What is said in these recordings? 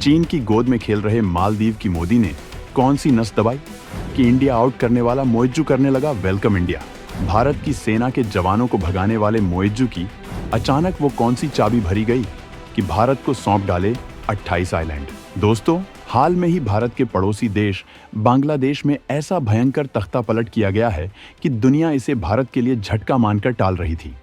चीन की गोद में खेल रहे मालदीव की मोदी ने कौन सी नस दबाई कि इंडिया आउट करने वाला मोइज्जू करने लगा वेलकम इंडिया। भारत की सेना के जवानों को भगाने वाले मोइज्जू की अचानक वो कौन सी चाबी भरी गई कि भारत को सौंप डाले 28 आइलैंड। दोस्तों, हाल में ही भारत के पड़ोसी देश बांग्लादेश में ऐसा भयंकर तख्तापलट किया गया है कि दुनिया इसे भारत के लिए झटका मानकर टाल रही थी।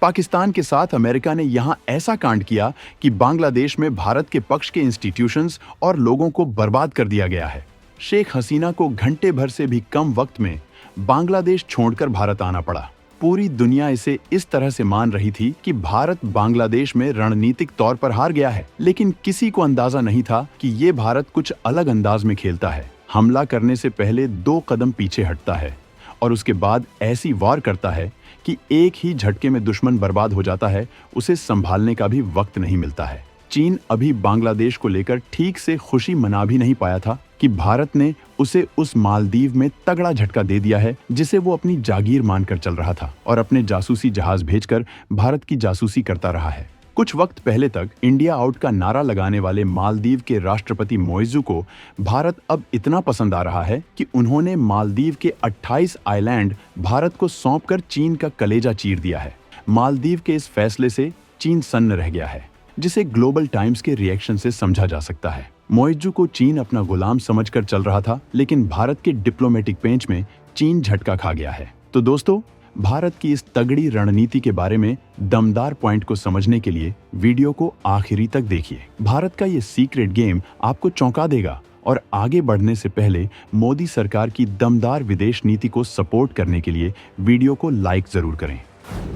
पाकिस्तान के साथ अमेरिका ने यहां ऐसा कांड किया कि बांग्लादेश में भारत के पक्ष के इंस्टीट्यूशंस और लोगों को बर्बाद कर दिया गया है। शेख हसीना को घंटे भर से भी कम वक्त में बांग्लादेश छोड़कर भारत आना पड़ा। पूरी दुनिया इसे इस तरह से मान रही थी कि भारत बांग्लादेश में रणनीतिक तौर पर हार गया है, लेकिन किसी को अंदाजा नहीं था कि ये भारत कुछ अलग अंदाज में खेलता है। हमला करने से पहले 2 कदम पीछे हटता है और उसके बाद ऐसी वार करता है कि एक ही झटके में दुश्मन बर्बाद हो जाता है, उसे संभालने का भी वक्त नहीं मिलता है। चीन अभी बांग्लादेश को लेकर ठीक से खुशी मना भी नहीं पाया था कि भारत ने उसे उस मालदीव में तगड़ा झटका दे दिया है जिसे वो अपनी जागीर मानकर चल रहा था और अपने जासूसी जहाज भेजकर भारत की जासूसी करता रहा है। कुछ वक्त पहले तक इंडिया आउट का नारा लगाने वाले मालदीव के राष्ट्रपति मोइज्जू को भारत अब इतना पसंद आ रहा है कि उन्होंने मालदीव के 28 आइलैंड भारत को सौंपकर चीन का कलेजा चीर दिया है। मालदीव के इस फैसले से चीन सन्न रह गया है, जिसे ग्लोबल टाइम्स के रिएक्शन से समझा जा सकता है। मोइज्जू को चीन अपना गुलाम समझकर चल रहा था, लेकिन भारत के डिप्लोमेटिक पेंच में चीन झटका खा गया है। तो दोस्तों, भारत की इस तगड़ी रणनीति के बारे में दमदार पॉइंट को समझने के लिए वीडियो को आखिरी तक देखिए। भारत का ये सीक्रेट गेम आपको चौंका देगा और आगे बढ़ने से पहले मोदी सरकार की दमदार विदेश नीति को सपोर्ट करने के लिए वीडियो को लाइक जरूर करें।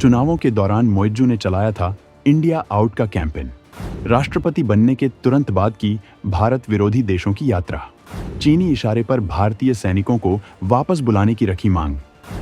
चुनावों के दौरान मोइज्जू ने चलाया था इंडिया आउट का कैंपेन। राष्ट्रपति बनने के तुरंत बाद की भारत विरोधी देशों की यात्रा। चीनी इशारे पर भारतीय सैनिकों को वापस बुलाने की रखी मांग।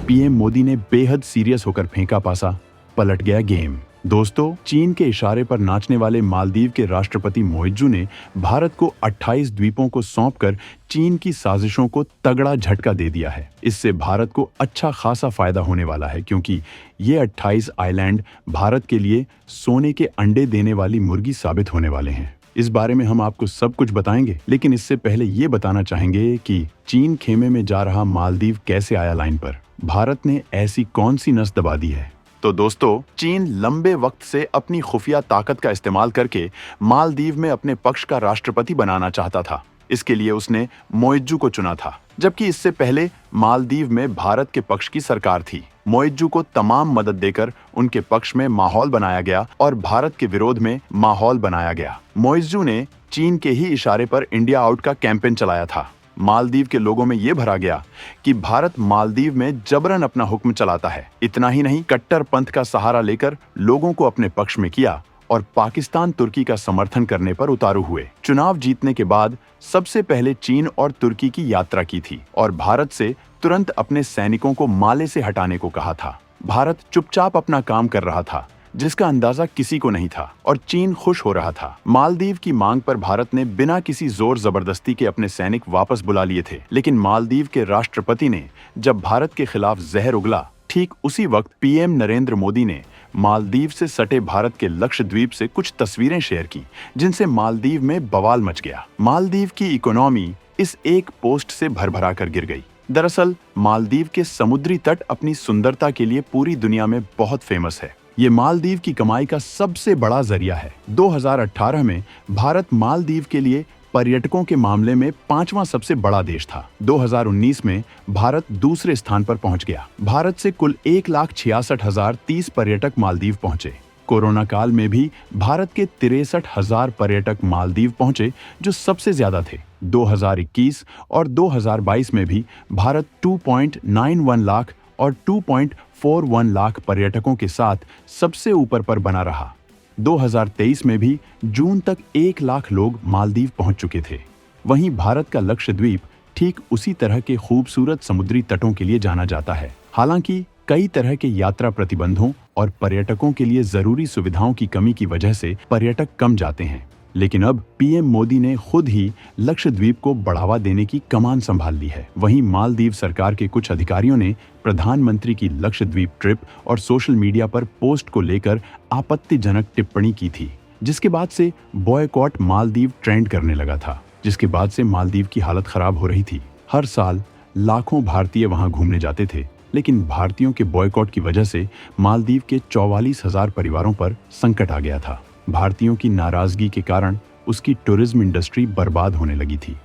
पीएम मोदी ने बेहद सीरियस होकर फेंका पासा, पलट गया गेम। दोस्तों, चीन के इशारे पर नाचने वाले मालदीव के राष्ट्रपति मोइज्जू ने भारत को 28 द्वीपों को सौंपकर चीन की साजिशों को तगड़ा झटका दे दिया है। इससे भारत को अच्छा खासा फायदा होने वाला है, क्योंकि ये 28 आइलैंड भारत के लिए सोने के अंडे देने वाली मुर्गी साबित होने वाले हैं। इस बारे में हम आपको सब कुछ बताएंगे, लेकिन इससे पहले ये बताना चाहेंगे कि चीन खेमे में जा रहा मालदीव कैसे आया लाइन पर। भारत ने ऐसी कौन सी नस दबा दी है? तो दोस्तों, चीन लंबे वक्त से अपनी खुफिया ताकत का इस्तेमाल करके मालदीव में अपने पक्ष का राष्ट्रपति बनाना चाहता था। इसके लिए उसने मोइज्जू को चुना था, जबकि इससे पहले मालदीव में भारत के पक्ष की सरकार थी। मोइज्जू को तमाम मदद देकर उनके पक्ष में माहौल बनाया गया और भारत के विरोध में माहौल बनाया गया। मोइज्जू ने चीन के ही इशारे पर इंडिया आउट का कैंपेन चलाया था। मालदीव के लोगों में यह भरा गया कि भारत मालदीव में जबरन अपना हुक्म चलाता है। इतना ही नहीं, कट्टरपंथ का सहारा लेकर लोगों को अपने पक्ष में किया और पाकिस्तान तुर्की का समर्थन करने पर उतारू हुए। चुनाव जीतने के बाद सबसे पहले चीन और तुर्की की यात्रा की थी और भारत से तुरंत अपने सैनिकों को माले से हटाने को कहा था। भारत चुपचाप अपना काम कर रहा था, जिसका अंदाजा किसी को नहीं था, और चीन खुश हो रहा था। मालदीव की मांग पर भारत ने बिना किसी जोर जबरदस्ती के अपने सैनिक वापस बुला लिए थे, लेकिन मालदीव के राष्ट्रपति ने जब भारत के खिलाफ जहर उगला, ठीक उसी वक्त पीएम नरेंद्र मोदी ने मालदीव से सटे भारत के लक्षद्वीप से कुछ तस्वीरें शेयर की, जिनसे मालदीव में बवाल मच गया। मालदीव की इकोनॉमी इस एक पोस्ट से भरभरा कर गिर गई। दरअसल मालदीव के समुद्री तट अपनी सुंदरता के लिए पूरी दुनिया में बहुत फेमस है। ये मालदीव की कमाई का सबसे बड़ा जरिया है। 2018 में भारत मालदीव के लिए पर्यटकों के मामले में 5वां सबसे बड़ा देश था। 2019 में भारत दूसरे स्थान पर पहुंच गया। भारत से कुल 1,66,030 पर्यटक मालदीव पहुंचे। कोरोना काल में भी भारत के 63,000 पर्यटक मालदीव पहुंचे, जो सबसे ज्यादा थे। 2021 और 2022 में भी भारत 2.91 लाख और 2.41 लाख पर्यटकों के साथ सबसे ऊपर पर बना रहा। 2023 में भी जून तक 1 लाख लोग मालदीव पहुंच चुके थे। वहीं भारत का लक्षद्वीप ठीक उसी तरह के खूबसूरत समुद्री तटों के लिए जाना जाता है। हालांकि कई तरह के यात्रा प्रतिबंधों और पर्यटकों के लिए जरूरी सुविधाओं की कमी की वजह से पर्यटक कम जाते हैं, लेकिन अब पीएम मोदी ने खुद ही लक्षद्वीप को बढ़ावा देने की कमान संभाल ली है। वहीं मालदीव सरकार के कुछ अधिकारियों ने प्रधानमंत्री की लक्षद्वीप ट्रिप और सोशल मीडिया पर पोस्ट को लेकर आपत्तिजनक टिप्पणी की थी, जिसके बाद से बॉयकॉट मालदीव ट्रेंड करने लगा था, जिसके बाद से मालदीव की हालत खराब हो रही थी। हर साल लाखों भारतीय वहां घूमने जाते थे, लेकिन भारतीयों के बॉयकॉट की वजह से मालदीव के 44,000 परिवारों पर संकट आ गया था। भारतीयों की नाराजगी के कारण उसकी टूरिज्म इंडस्ट्री बर्बाद होने लगी थी।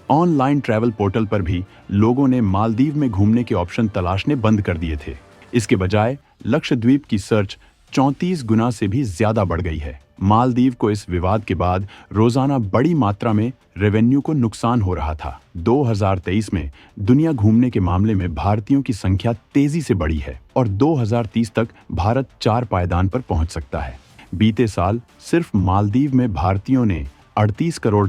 ऑनलाइन ट्रैवल पोर्टल पर भी लोगों ने मालदीव में घूमने के ऑप्शन तलाशने बंद कर दिए थे। इसके बजाय लक्षद्वीप की सर्च 34 गुना से भी ज्यादा बढ़ गई है। मालदीव को इस विवाद के बाद रोजाना बड़ी मात्रा में रेवेन्यू को नुकसान हो रहा था। 2023 में दुनिया घूमने के मामले में भारतीयों की संख्या तेजी से बढ़ी है और 2030 तक भारत 4 पायदान पर पहुंच सकता है। बीते साल सिर्फ मालदीव में भारतीयों ने $38 करोड़,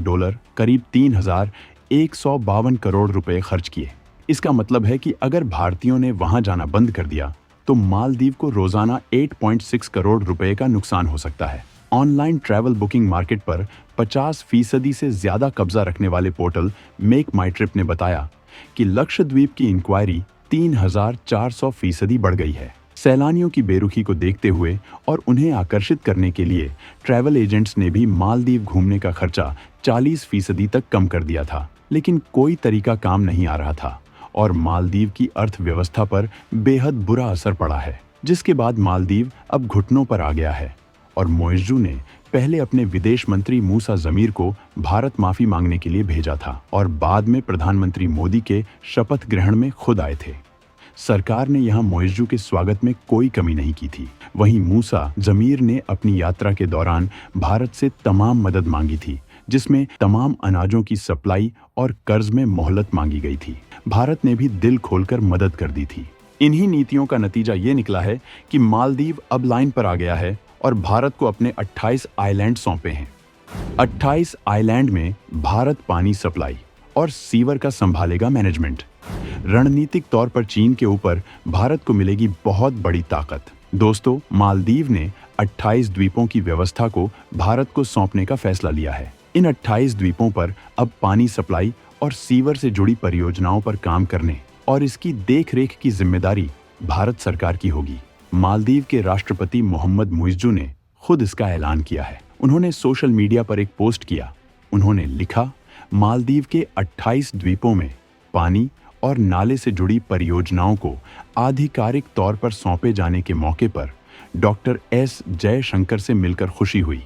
करीब 3,152 करोड़ रुपए खर्च किए। इसका मतलब है कि अगर भारतीयों ने वहां जाना बंद कर दिया तो मालदीव को रोजाना 8.6 करोड़ रुपए का नुकसान हो सकता है। ऑनलाइन ट्रैवल बुकिंग मार्केट पर 50% से ज्यादा कब्जा रखने वाले पोर्टल मेक माई ट्रिप ने बताया कि लक्षद्वीप की इंक्वायरी 3,400% बढ़ गई है। सैलानियों की बेरुखी को देखते हुए और उन्हें आकर्षित करने के लिए ट्रैवल एजेंट्स ने भी मालदीव घूमने का खर्चा 40% तक कम कर दिया था, लेकिन कोई तरीका काम नहीं आ रहा था और मालदीव की अर्थव्यवस्था पर बेहद बुरा असर पड़ा है, जिसके बाद मालदीव अब घुटनों पर आ गया है। और मोइज़्ज़ू ने पहले अपने विदेश मंत्री मूसा ज़मीर को भारत माफी मांगने के लिए भेजा था और बाद में प्रधानमंत्री मोदी के शपथ ग्रहण में खुद आए थे। सरकार ने यहां मोइज़्ज़ू के स्वागत में कोई कमी नहीं की थी। वहीं मूसा ज़मीर ने अपनी यात्रा के दौरान भारत से तमाम मदद मांगी थी, जिसमें तमाम अनाजों की सप्लाई और कर्ज में मोहलत मांगी गई थी। भारत ने भी दिल खोलकर मदद कर दी थी। इन्हीं नीतियों का नतीजा ये निकला है कि मालदीव अब लाइन पर आ गया है और भारत को अपने 28 आइलैंड सौंपे हैं। 28 आइलैंड में भारत पानी सप्लाई और सीवर का संभालेगा मैनेजमेंट। रणनीतिक तौर पर चीन के ऊपर भारत को मिलेगी बहुत बड़ी ताकत। दोस्तों, मालदीव ने 28 द्वीपों की व्यवस्था को भारत को सौंपने का फैसला लिया है। इन 28 द्वीपों पर अब पानी सप्लाई और सीवर से जुड़ी परियोजनाओं पर काम करने और इसकी देखरेख की जिम्मेदारी भारत सरकार की होगी। मालदीव के राष्ट्रपति मोहम्मद मुइज़्ज़ू ने खुद इसका ऐलान किया है। उन्होंने सोशल मीडिया पर एक पोस्ट किया। उन्होंने लिखा, मालदीव के 28 द्वीपों में पानी और नाले से जुड़ी परियोजनाओं को आधिकारिक तौर पर सौंपे जाने के मौके पर डॉक्टर एस जयशंकर से मिलकर खुशी हुई।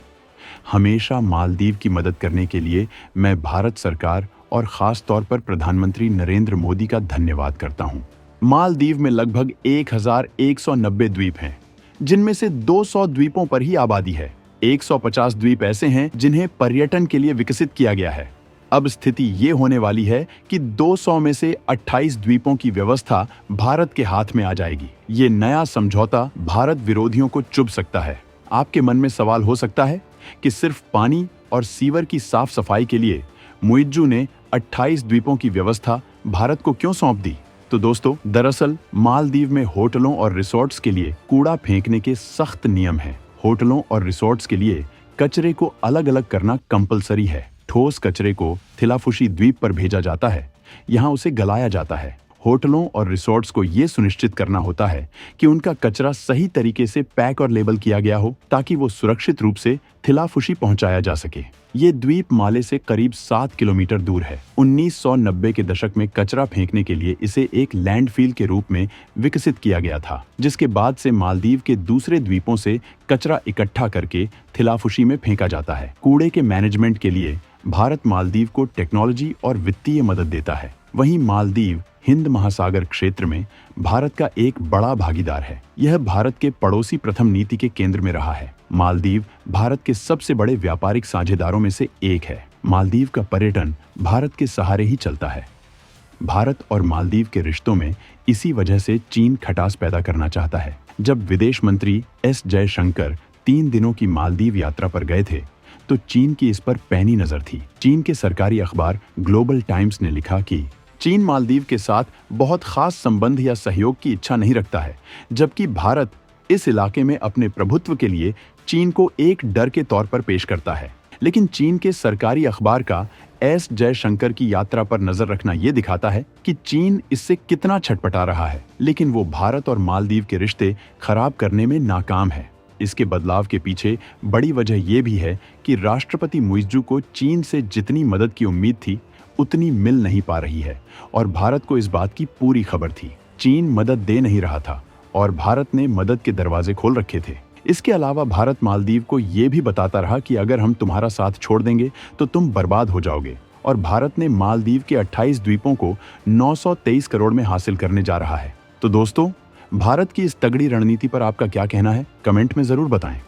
हमेशा मालदीव की मदद करने के लिए मैं भारत सरकार और खास तौर पर प्रधानमंत्री नरेंद्र मोदी का धन्यवाद करता हूं। मालदीव में लगभग 1,190 द्वीप हैं, जिनमें से 200 द्वीपों पर ही आबादी है। 150 द्वीप ऐसे हैं जिन्हें पर्यटन के लिए विकसित किया गया है। अब स्थिति ये होने वाली है कि 200 में से 28 द्वीपों की व्यवस्था भारत के हाथ में आ जाएगी। ये नया समझौता भारत विरोधियों को चुभ सकता है। आपके मन में सवाल हो सकता है कि सिर्फ पानी और सीवर की साफ सफाई के लिए मुइज़्ज़ू ने 28 द्वीपों की व्यवस्था भारत को क्यों सौंप दी? तो दोस्तों, दरअसल मालदीव में होटलों और रिसोर्ट्स के लिए कूड़ा फेंकने के सख्त नियम हैं। होटलों और रिसोर्ट्स के लिए कचरे को अलग अलग करना कंपलसरी है। ठोस कचरे को थिलाफुशी द्वीप पर भेजा जाता है, यहाँ उसे गलाया जाता है। होटलों और रिसोर्ट्स को ये सुनिश्चित करना होता है कि उनका कचरा सही तरीके से पैक और लेबल किया गया हो, ताकि वो सुरक्षित रूप से थिलाफुशी पहुंचाया जा सके। ये द्वीप माले से करीब 7 किलोमीटर दूर है। 1990 के दशक में कचरा फेंकने के लिए इसे एक लैंडफिल के रूप में विकसित किया गया था, जिसके बाद से मालदीव के दूसरे द्वीपों से कचरा इकट्ठा करके थिलाफुशी में फेंका जाता है। कूड़े के मैनेजमेंट के लिए भारत मालदीव को टेक्नोलॉजी और वित्तीय मदद देता है। वहीं मालदीव हिंद महासागर क्षेत्र में भारत का एक बड़ा भागीदार है। यह भारत के पड़ोसी प्रथम नीति के केंद्र में रहा है। मालदीव भारत के सबसे बड़े व्यापारिक साझेदारों में से एक है। मालदीव का पर्यटन भारत के सहारे ही चलता है। भारत और मालदीव के रिश्तों में इसी वजह से चीन खटास पैदा करना चाहता है। जब विदेश मंत्री एस जयशंकर 3 दिनों की मालदीव यात्रा पर गए थे, तो चीन की इस पर पैनी नजर थी। चीन के सरकारी अखबार ग्लोबल टाइम्स ने लिखा कि चीन मालदीव के साथ बहुत खास संबंध या सहयोग की इच्छा नहीं रखता है, जबकि भारत इस इलाके में अपने प्रभुत्व के लिए चीन को एक डर के तौर पर पेश करता है। लेकिन चीन के सरकारी अखबार का एस जयशंकर की यात्रा पर नजर रखना ये दिखाता है कि चीन इससे कितना छटपटा रहा है, लेकिन वो भारत और मालदीव के रिश्ते खराब करने में नाकाम है। इसके बदलाव के पीछे बड़ी वजह यह भी है कि राष्ट्रपति मुइज्जू को चीन से जितनी मदद की उम्मीद थी उतनी मिल नहीं पा रही है और भारत को इस बात की पूरी खबर थी। चीन मदद दे नहीं रहा था और भारत ने मदद के दरवाजे खोल रखे थे। इसके अलावा भारत मालदीव को यह भी बताता रहा कि अगर हम तुम्हारा साथ छोड़ देंगे तो तुम बर्बाद हो जाओगे और भारत ने मालदीव के 28 द्वीपों को 923 करोड़ में हासिल करने जा रहा है। तो दोस्तों, भारत की इस तगड़ी रणनीति पर आपका क्या कहना है? कमेंट में जरूर बताएं।